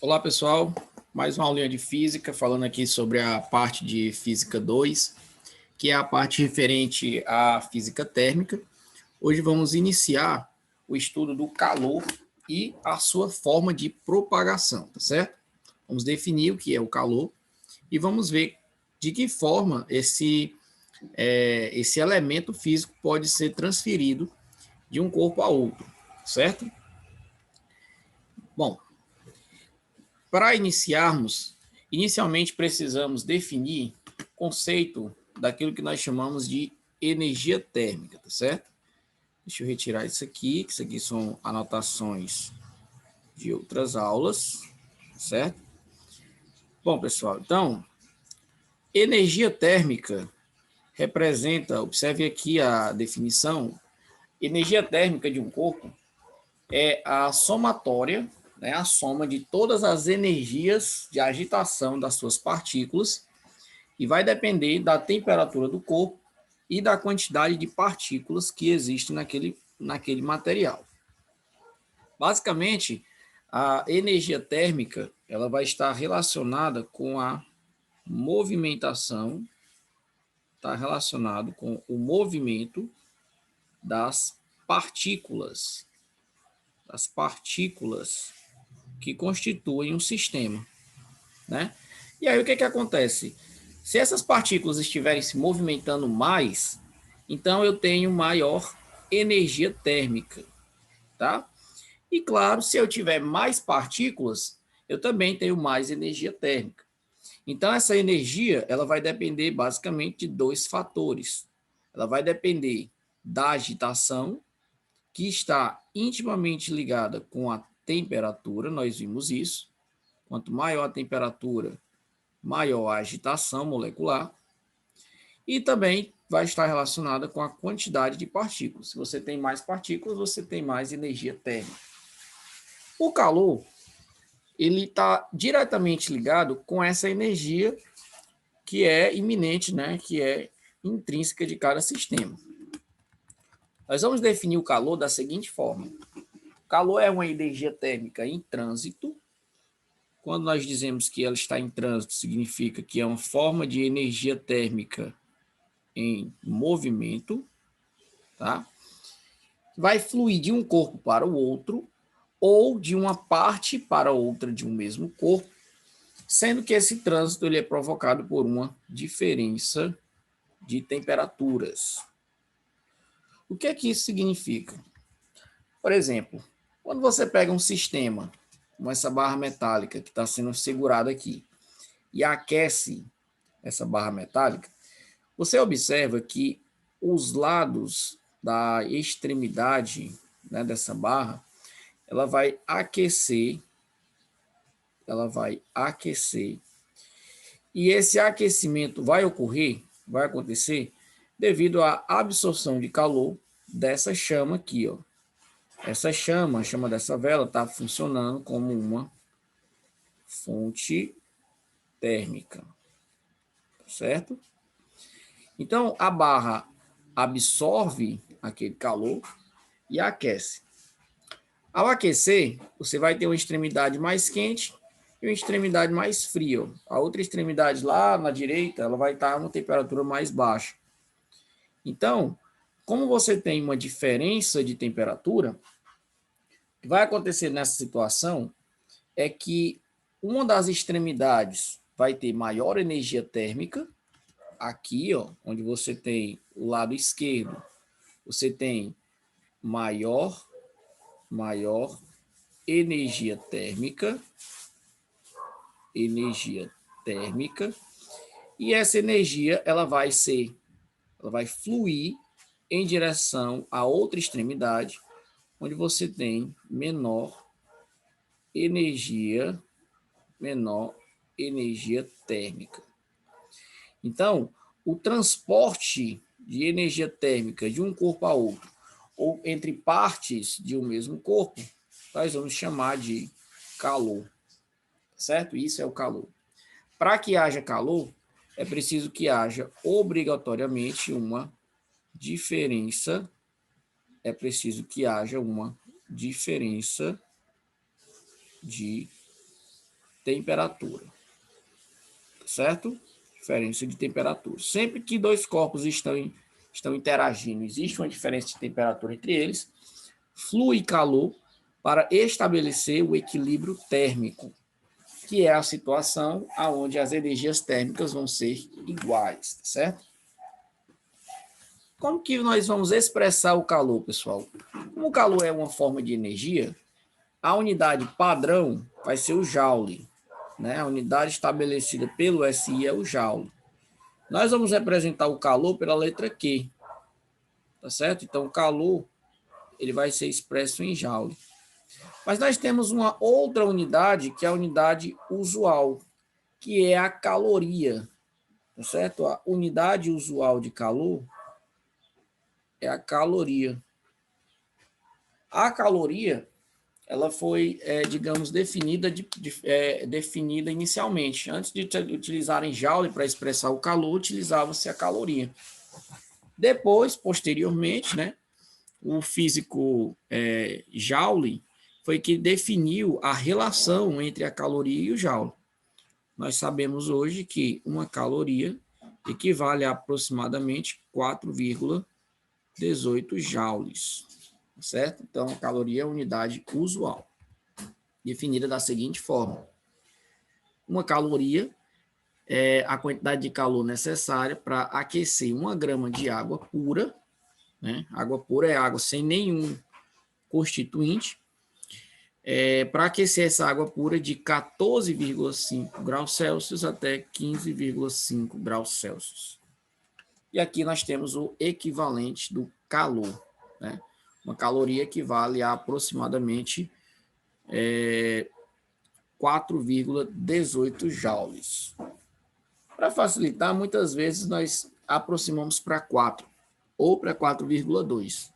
Olá, pessoal. Mais uma aulinha de física, falando aqui sobre a parte de física 2, que é a parte referente à física térmica. Hoje vamos iniciar o estudo do calor e a sua forma de propagação, tá certo? Vamos definir o que é o calor e vamos ver de que forma esse elemento físico pode ser transferido de um corpo a outro, certo? Bom, para iniciarmos, inicialmente precisamos definir o conceito daquilo que nós chamamos de energia térmica, tá certo? Deixa eu retirar isso aqui, que isso aqui são anotações de outras aulas, certo? Bom, pessoal, então, energia térmica representa, observe aqui a definição, energia térmica de um corpo é a somatória, né, a soma de todas as energias de agitação das suas partículas e vai depender da temperatura do corpo e da quantidade de partículas que existem naquele material. Basicamente, a energia térmica ela vai estar relacionada com a movimentação, está relacionado com o movimento das partículas que constituem um sistema, né? E aí o que acontece? Se essas partículas estiverem se movimentando mais, então eu tenho maior energia térmica, tá? E claro, se eu tiver mais partículas, eu também tenho mais energia térmica. Então essa energia, ela vai depender basicamente de dois fatores. Ela vai depender da agitação, que está intimamente ligada com a temperatura, nós vimos isso. Quanto maior a temperatura, maior a agitação molecular, e também vai estar relacionada com a quantidade de partículas. Se você tem mais partículas, você tem mais energia térmica. O calor, ele está diretamente ligado com essa energia que é iminente, né, que é intrínseca de cada sistema. Nós vamos definir o calor da seguinte forma. O calor é uma energia térmica em trânsito. Quando nós dizemos que ela está em trânsito, significa que é uma forma de energia térmica em movimento, tá? Vai fluir de um corpo para o outro ou de uma parte para outra de um mesmo corpo, sendo que esse trânsito ele é provocado por uma diferença de temperaturas. O que é que isso significa? Por exemplo, quando você pega um sistema, como essa barra metálica que está sendo segurada aqui, e aquece essa barra metálica, você observa que os lados da extremidade, né, dessa barra, ela vai aquecer, e esse aquecimento vai acontecer devido à absorção de calor dessa chama aqui, ó. Essa chama, a chama dessa vela, está funcionando como uma fonte térmica, certo? Então, a barra absorve aquele calor e aquece. Ao aquecer, você vai ter uma extremidade mais quente e uma extremidade mais fria. A outra extremidade lá na direita, ela vai estar a uma temperatura mais baixa. Então, como você tem uma diferença de temperatura, o que vai acontecer nessa situação é que uma das extremidades vai ter maior energia térmica, aqui, ó, onde você tem o lado esquerdo, você tem maior energia térmica, e essa energia ela vai fluir em direção à outra extremidade, onde você tem energia, menor energia térmica. Então, o transporte de energia térmica de um corpo a outro, ou entre partes de um mesmo corpo, nós vamos chamar de calor, certo? Isso é o calor. Para que haja calor, é preciso que haja obrigatoriamente uma diferença, de temperatura, certo? Diferença de temperatura. Sempre que dois corpos estão interagindo, existe uma diferença de temperatura entre eles, flui calor para estabelecer o equilíbrio térmico, que é a situação onde as energias térmicas vão ser iguais, certo? Como que nós vamos expressar o calor, pessoal? Como o calor é uma forma de energia, a unidade padrão vai ser o joule, né? A unidade estabelecida pelo SI é o joule. Nós vamos representar o calor pela letra Q, tá certo? Então, o calor ele vai ser expresso em joule. Mas nós temos uma outra unidade, que é a unidade usual, que é a caloria, tá certo? A unidade usual de calor é a caloria. A caloria, ela foi, digamos, definida inicialmente. Antes de utilizarem joule para expressar o calor, utilizava-se a caloria. Depois, posteriormente, né, o físico Joule foi que definiu a relação entre a caloria e o joule. Nós sabemos hoje que uma caloria equivale a aproximadamente 4,18 joules, certo? Então, a caloria é a unidade usual, definida da seguinte forma. Uma caloria é a quantidade de calor necessária para aquecer 1 grama de água pura, né? Água pura é água sem nenhum constituinte, para aquecer essa água pura de 14,5 graus Celsius até 15,5 graus Celsius. E aqui nós temos o equivalente do calor, né? Uma caloria equivale a aproximadamente 4,18 joules. Para facilitar, muitas vezes nós aproximamos para 4 ou para 4,2.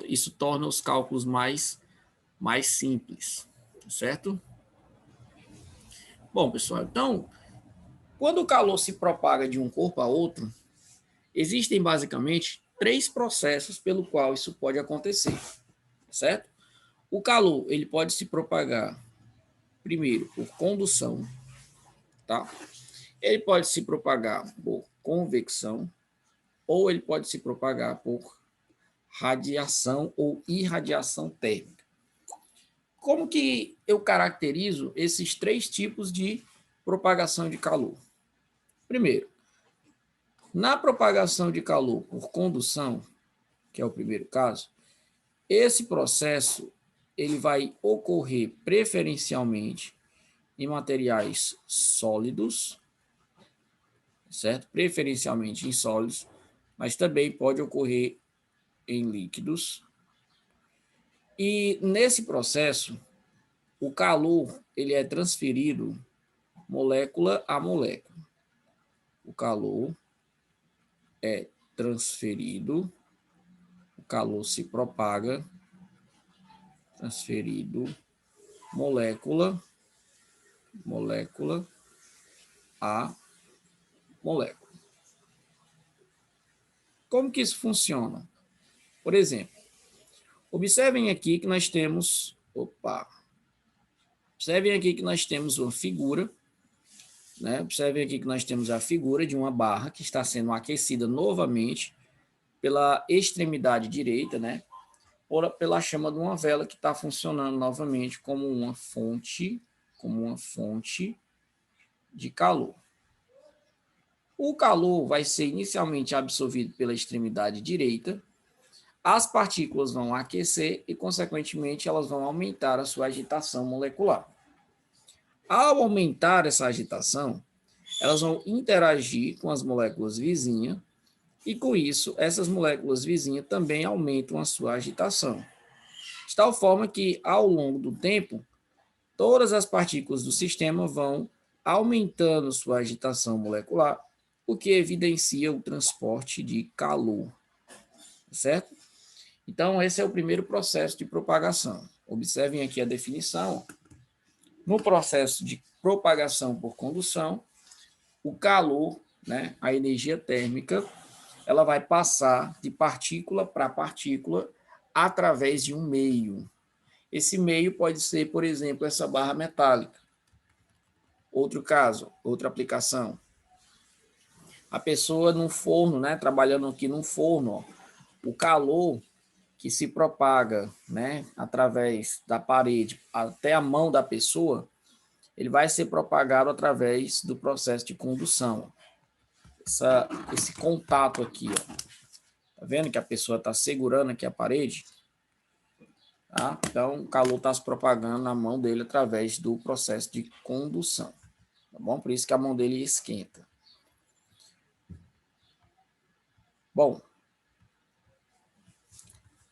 Isso torna os cálculos mais simples, certo? Bom, pessoal, então, quando o calor se propaga de um corpo a outro, existem basicamente 3 processos pelo qual isso pode acontecer, certo? O calor, ele pode se propagar primeiro por condução, tá? Ele pode se propagar por convecção, ou ele pode se propagar por radiação ou irradiação térmica. Como que eu caracterizo esses 3 tipos de propagação de calor? Primeiro, na propagação de calor por condução, que é o primeiro caso, esse processo ele vai ocorrer preferencialmente em materiais sólidos, certo? Preferencialmente em sólidos, mas também pode ocorrer em líquidos. E nesse processo, o calor ele é transferido molécula a molécula. O calor é transferido, o calor se propaga, transferido molécula a molécula. Como que isso funciona? Por exemplo, observem aqui que nós temos, observem aqui que nós temos uma figura, né? Observem aqui que nós temos a figura de uma barra que está sendo aquecida novamente pela extremidade direita, né? Ou pela chama de uma vela que está funcionando novamente como uma fonte de calor. O calor vai ser inicialmente absorvido pela extremidade direita, as partículas vão aquecer e, consequentemente, elas vão aumentar a sua agitação molecular. Ao aumentar essa agitação, elas vão interagir com as moléculas vizinhas e, com isso, essas moléculas vizinhas também aumentam a sua agitação. De tal forma que, ao longo do tempo, todas as partículas do sistema vão aumentando sua agitação molecular, o que evidencia o transporte de calor, certo? Então, esse é o primeiro processo de propagação. Observem aqui a definição. No processo de propagação por condução, o calor, né, a energia térmica, ela vai passar de partícula para partícula através de um meio. Esse meio pode ser, por exemplo, essa barra metálica. Outro caso, outra aplicação. A pessoa num forno, né, trabalhando aqui num forno, ó, o calor que se propaga, né, através da parede até a mão da pessoa, ele vai ser propagado através do processo de condução. Esse contato aqui, ó. Tá vendo que a pessoa está segurando aqui a parede? Tá? Então, o calor está se propagando na mão dele através do processo de condução. Tá bom? Por isso que a mão dele esquenta. Bom,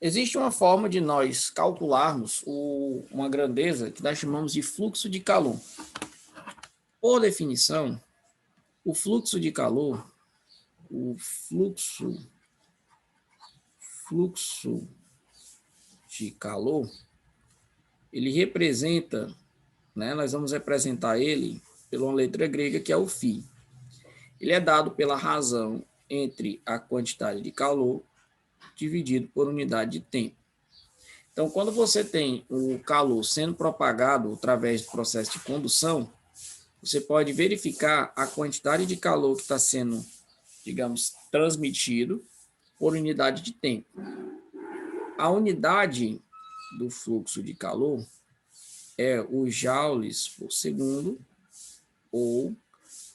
existe uma forma de nós calcularmos uma grandeza que nós chamamos de fluxo de calor. Por definição, o fluxo de calor, o fluxo de calor, ele representa, né, nós vamos representar ele pela uma letra grega que é o φ. Ele é dado pela razão entre a quantidade de calor dividido por unidade de tempo. Então, quando você tem o calor sendo propagado através do processo de condução, você pode verificar a quantidade de calor que está sendo, digamos, transmitido por unidade de tempo. A unidade do fluxo de calor é o joules por segundo ou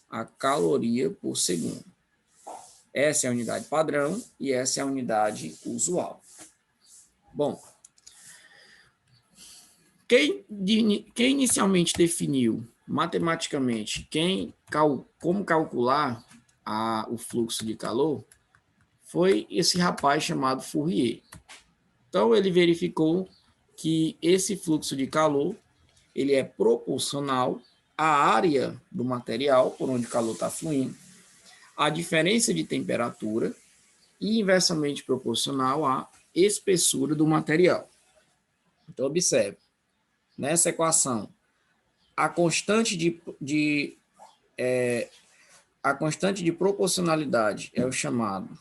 a caloria por segundo. Essa é a unidade padrão e essa é a unidade usual. Bom, quem inicialmente definiu matematicamente como calcular o fluxo de calor foi esse rapaz chamado Fourier. Então, ele verificou que esse fluxo de calor ele é proporcional à área do material por onde o calor está fluindo, à diferença de temperatura e inversamente proporcional à espessura do material. Então, observe, nessa equação, a constante de proporcionalidade é o chamado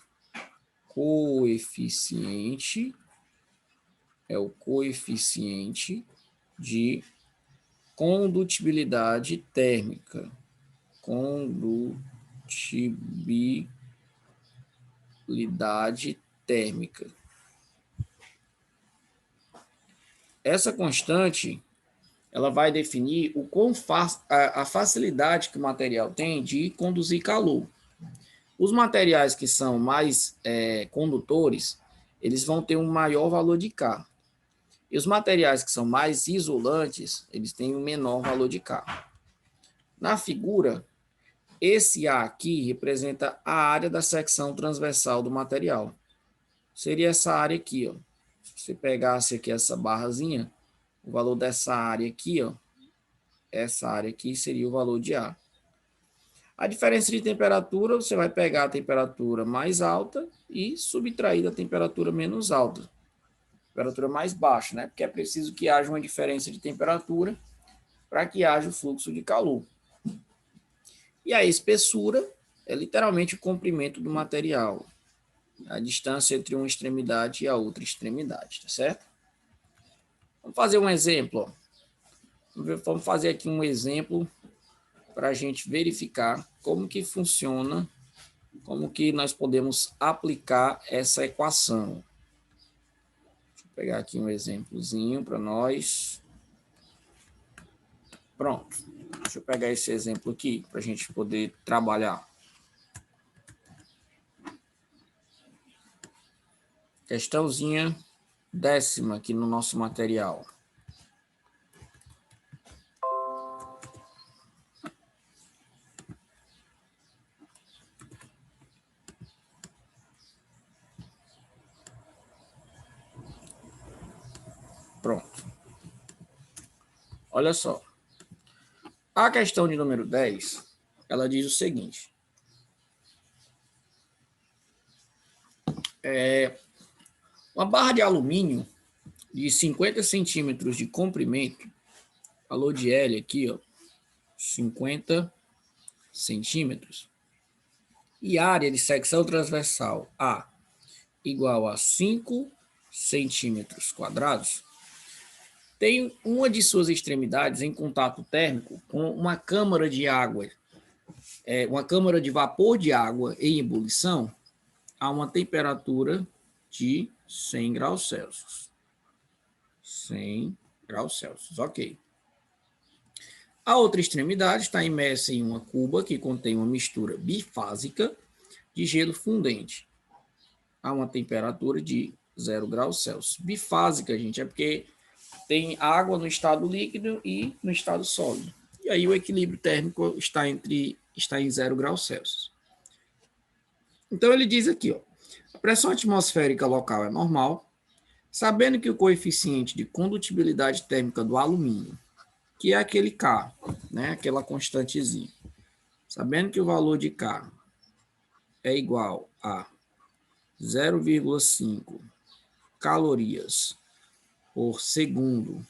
coeficiente de condutibilidade térmica. Condutibilidade térmica. Essa constante ela vai definir a facilidade que o material tem de conduzir calor. Os materiais que são mais condutores, eles vão ter um maior valor de K. E os materiais que são mais isolantes, eles têm um menor valor de K. Na figura, esse A aqui representa a área da secção transversal do material. Seria essa área aqui, ó. Se você pegasse aqui essa barrazinha, o valor dessa área aqui, ó, essa área aqui seria o valor de A. A diferença de temperatura, você vai pegar a temperatura mais alta e subtrair da temperatura menos alta. Temperatura mais baixa, né? Porque é preciso que haja uma diferença de temperatura para que haja o fluxo de calor. E a espessura é literalmente o comprimento do material, a distância entre uma extremidade e a outra extremidade, tá certo? Vamos fazer um exemplo, ó. Vamos fazer aqui um exemplo para a gente verificar como que funciona, como que nós podemos aplicar essa equação. Deixa eu pegar aqui um exemplozinho para nós. Pronto. Deixa eu pegar esse exemplo aqui para a gente poder trabalhar. Questãozinha 10ª aqui no nosso material. Pronto. Olha só. A questão de número 10, ela diz o seguinte. Uma barra de alumínio de 50 centímetros de comprimento, valor de L aqui, ó, 50 centímetros, e área de secção transversal A igual a 5 centímetros quadrados, tem uma de suas extremidades em contato térmico com uma câmara de água, uma câmara de vapor de água em ebulição a uma temperatura de 100 graus Celsius. 100 graus Celsius, ok. A outra extremidade está imersa em uma cuba que contém uma mistura bifásica de gelo fundente a uma temperatura de 0 graus Celsius. Bifásica, gente, é porque tem água no estado líquido e no estado sólido. E aí o equilíbrio térmico está em 0 graus Celsius. Então ele diz aqui, ó, a pressão atmosférica local é normal, sabendo que o coeficiente de condutibilidade térmica do alumínio, que é aquele K, né, aquela constantezinha, sabendo que o valor de K é igual a 0,5 calorias por segundo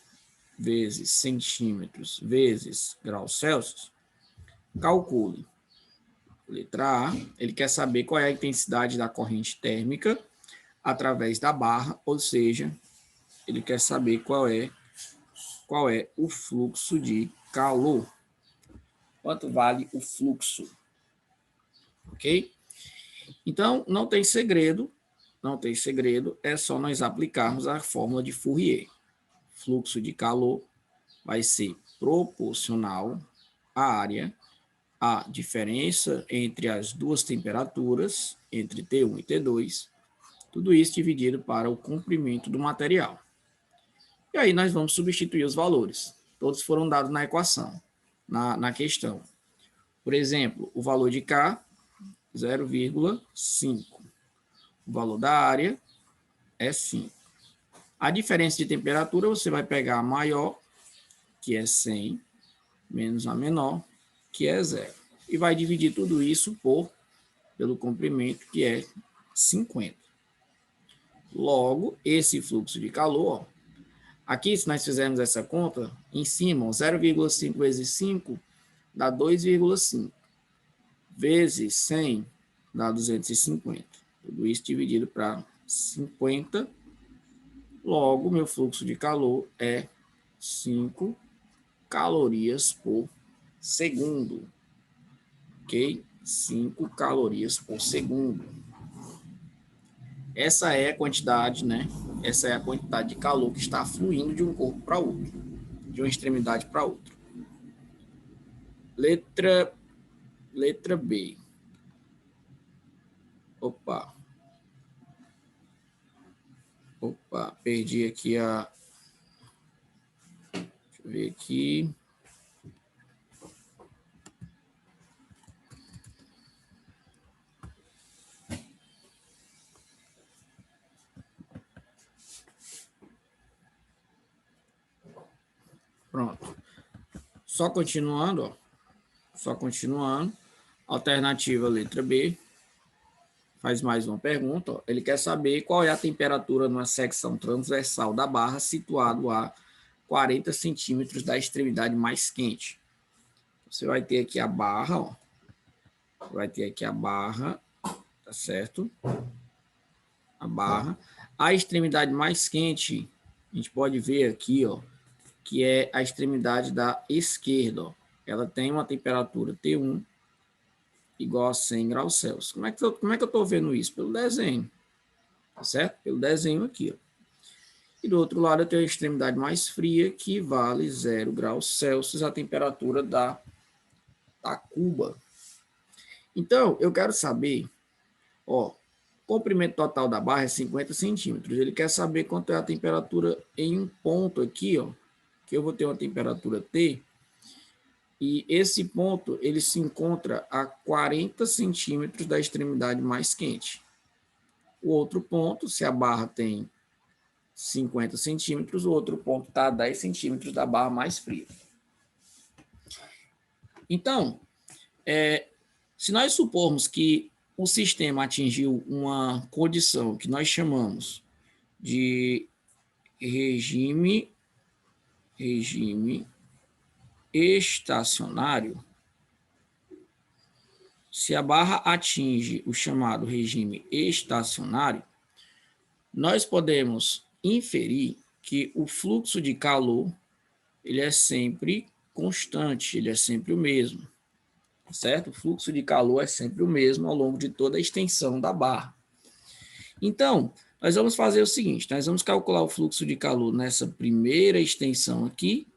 vezes centímetros vezes graus Celsius, calcule. Letra A, ele quer saber qual é a intensidade da corrente térmica através da barra, ou seja, ele quer saber qual é o fluxo de calor. Quanto vale o fluxo? Ok? Então, não tem segredo, é só nós aplicarmos a fórmula de Fourier. Fluxo de calor vai ser proporcional à área, a diferença entre as duas temperaturas, entre T1 e T2, tudo isso dividido para o comprimento do material. E aí nós vamos substituir os valores. Todos foram dados na equação, na questão. Por exemplo, o valor de K, 0,5. O valor da área é 5. A diferença de temperatura, você vai pegar a maior, que é 100, menos a menor, que é 0. E vai dividir tudo isso pelo comprimento, que é 50. Logo, esse fluxo de calor, ó, aqui, se nós fizermos essa conta, em cima, 0,5 vezes 5 dá 2,5. Vezes 100 dá 250. Tudo isso dividido para 50. Logo, meu fluxo de calor é 5 calorias por segundo. Ok? 5 calorias por segundo. Essa é a quantidade, né? Essa é a quantidade de calor que está fluindo de um corpo para outro, de uma extremidade para outra. Letra B. Opa, perdi aqui a... Deixa eu ver aqui. Pronto. Só continuando, ó. Só continuando. Alternativa letra B. Faz mais uma pergunta. Ó. Ele quer saber qual é a temperatura numa secção transversal da barra situado a 40 centímetros da extremidade mais quente. Você vai ter aqui a barra, ó. Vai ter aqui a barra, tá certo? A barra. A extremidade mais quente, a gente pode ver aqui, ó, que é a extremidade da esquerda, ó. Ela tem uma temperatura T1 igual a 100 graus Celsius. Como é que eu estou vendo isso? Pelo desenho, tá certo? Pelo desenho aqui, ó. E do outro lado eu tenho a extremidade mais fria, que vale 0 graus Celsius, a temperatura da cuba. Então, eu quero saber, ó, o comprimento total da barra é 50 centímetros. Ele quer saber quanto é a temperatura em um ponto aqui, ó, que eu vou ter uma temperatura T, e esse ponto ele se encontra a 40 centímetros da extremidade mais quente. O outro ponto, se a barra tem 50 centímetros, o outro ponto está a 10 centímetros da barra mais fria. Então, se nós supormos que o sistema atingiu uma condição que nós chamamos de regime estacionário, se a barra atinge o chamado regime estacionário, nós podemos inferir que o fluxo de calor ele é sempre constante, ele é sempre o mesmo, certo? O fluxo de calor é sempre o mesmo ao longo de toda a extensão da barra. Então, nós vamos fazer o seguinte, nós vamos calcular o fluxo de calor nessa primeira extensão aqui,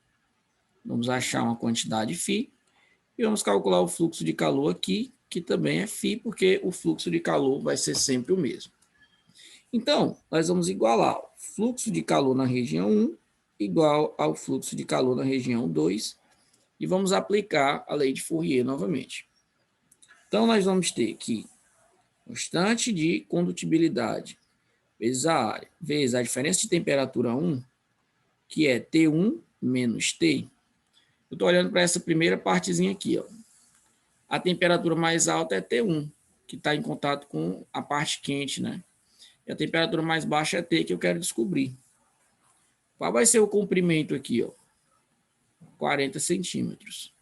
vamos achar uma quantidade φ, e vamos calcular o fluxo de calor aqui, que também é φ, porque o fluxo de calor vai ser sempre o mesmo. Então, nós vamos igualar o fluxo de calor na região 1 igual ao fluxo de calor na região 2 e vamos aplicar a lei de Fourier novamente. Então, nós vamos ter que constante de condutibilidade vezes a área, vezes a diferença de temperatura 1, que é T1 menos T. Eu estou olhando para essa primeira partezinha aqui. Ó. A temperatura mais alta é T1, que está em contato com a parte quente, né? E a temperatura mais baixa é T, que eu quero descobrir. Qual vai ser o comprimento aqui? Ó? 40 centímetros.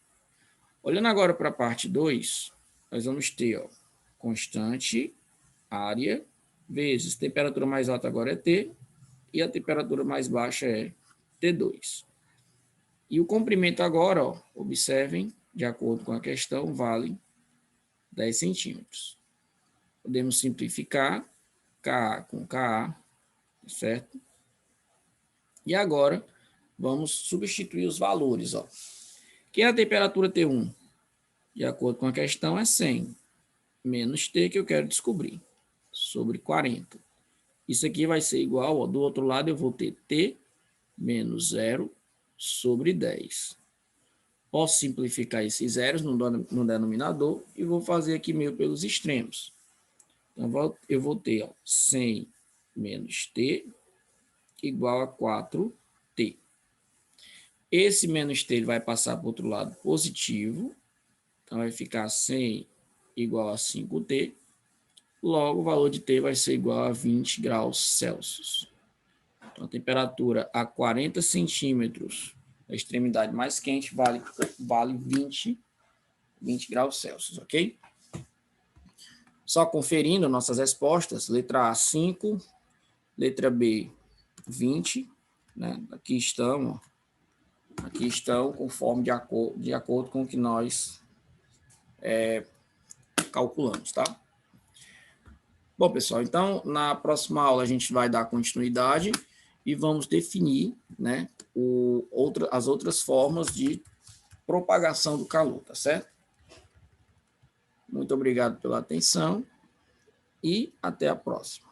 Olhando agora para a parte 2, nós vamos ter ó, constante área vezes temperatura mais alta agora é T e a temperatura mais baixa é T2. E o comprimento agora, ó, observem, de acordo com a questão, vale 10 centímetros. Podemos simplificar Ka com Ka, certo? E agora, vamos substituir os valores. Ó. Que é a temperatura T1? De acordo com a questão, é 100 menos T, que eu quero descobrir, sobre 40. Isso aqui vai ser igual, ó, do outro lado eu vou ter T menos 0 sobre 10. Posso simplificar esses zeros no denominador e vou fazer aqui meio pelos extremos. Então, eu vou ter ó, 100 menos T igual a 4T. Esse menos T ele vai passar para o outro lado positivo. Então, vai ficar 100 igual a 5T. Logo, o valor de T vai ser igual a 20 graus Celsius. Então, a temperatura a 40 centímetros, a extremidade mais quente, vale 20 graus Celsius, ok? Só conferindo nossas respostas, letra A, 5, letra B, 20, né? Aqui estão conforme de acordo com o que nós calculamos, tá? Bom, pessoal, então, na próxima aula a gente vai dar continuidade e vamos definir, né, as outras formas de propagação do calor, tá certo? Muito obrigado pela atenção e até a próxima.